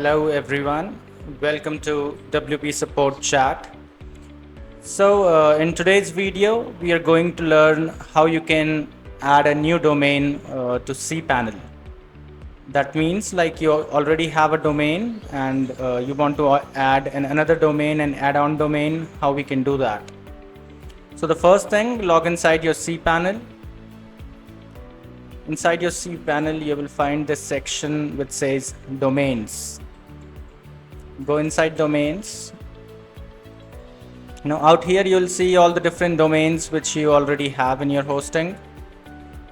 Hello everyone, welcome to WP Support Chat. In today's video, we are going to learn how you can add a new domain to cpanel. That means like you already have a domain and you want to add another domain and add-on domain, how we can do that. So the first thing, log inside your cpanel. Inside your cpanel, you will find this section which says domains. Go inside domains. Now out here you'll see all the different domains which you already have in your hosting.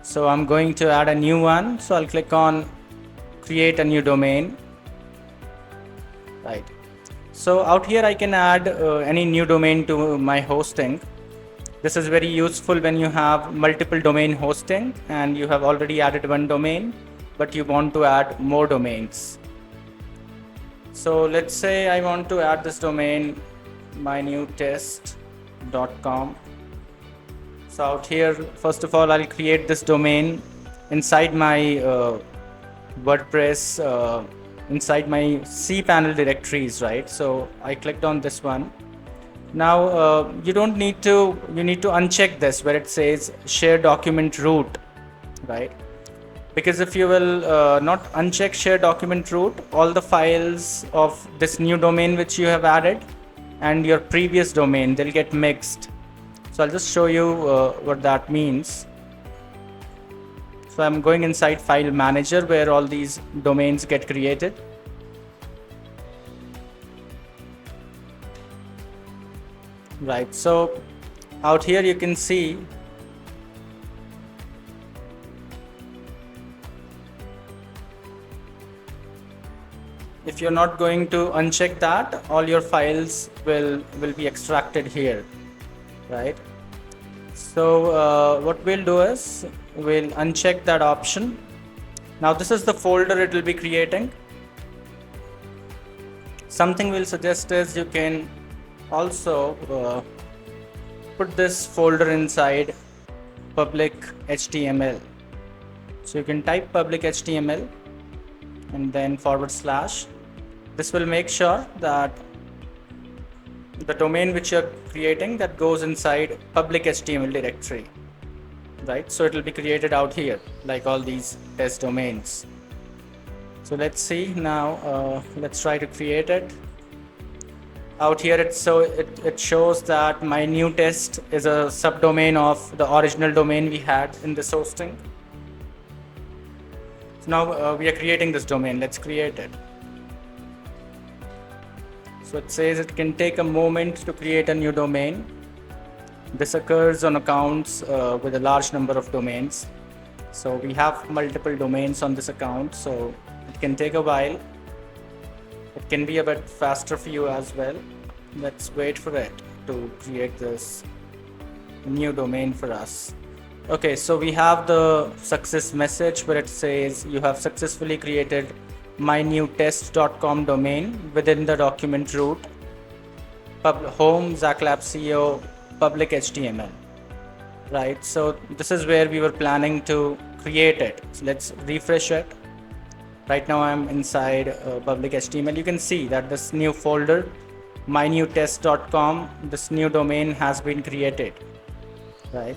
So I'm going to add a new one. So I'll click on create a new domain. Right. So out here I can add any new domain to my hosting. This is very useful when you have multiple domain hosting and you have already added one domain, but you want to add more domains. So let's say I want to add this domain mynewtest.com. So out here, first of all, I'll create this domain inside my WordPress, inside my cpanel directories, right? So I clicked on this one. Now you need to uncheck this where it says share document root, right? Because if you will not uncheck share document root, all the files of this new domain which you have added and your previous domain, they'll get mixed. So I'll just show you what that means. So I'm going inside file manager where all these domains get created. Right, so out here you can see if you're not going to uncheck that, all your files will be extracted here, right? So what we'll do is we'll uncheck that option. Now this is the folder it will be creating. Something we'll suggest is you can also put this folder inside public HTML. So you can type public HTML and then /. This will make sure that the domain which you're creating that goes inside public HTML directory, right? So it will be created out here like all these test domains. So let's see now, let's try to create it. Out here it shows that my new test is a subdomain of the original domain we had in this hosting. So now we are creating this domain. Let's create it. So it says it can take a moment to create a new domain. This occurs on accounts with a large number of domains. So we have multiple domains on this account, so it can take a while. It can be a bit faster for you as well. Let's wait for it to create this new domain for us. Okay, so we have the success message where it says you have successfully created mynewtest.com domain within the document root, home, Zaclab CEO, public HTML, right? So this is where we were planning to create it. So let's refresh it. Right now I'm inside public HTML. You can see that this new folder, mynewtest.com, this new domain has been created, right?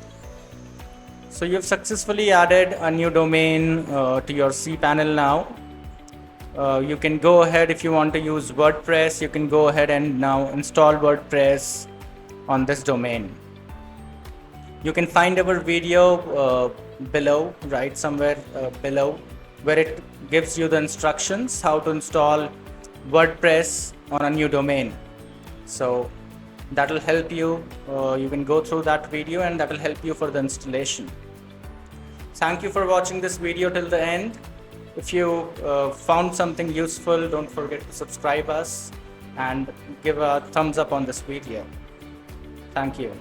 So you've successfully added a new domain to your cpanel now. You can go ahead if you want to use WordPress, you can go ahead and now install WordPress on this domain. You can find our video below, right, somewhere below, where it gives you the instructions how to install WordPress on a new domain. So that will help you. You can go through that video and that will help you for the installation. Thank you for watching this video till the end. If you found something useful, don't forget to subscribe us and give a thumbs up on this video. Thank you.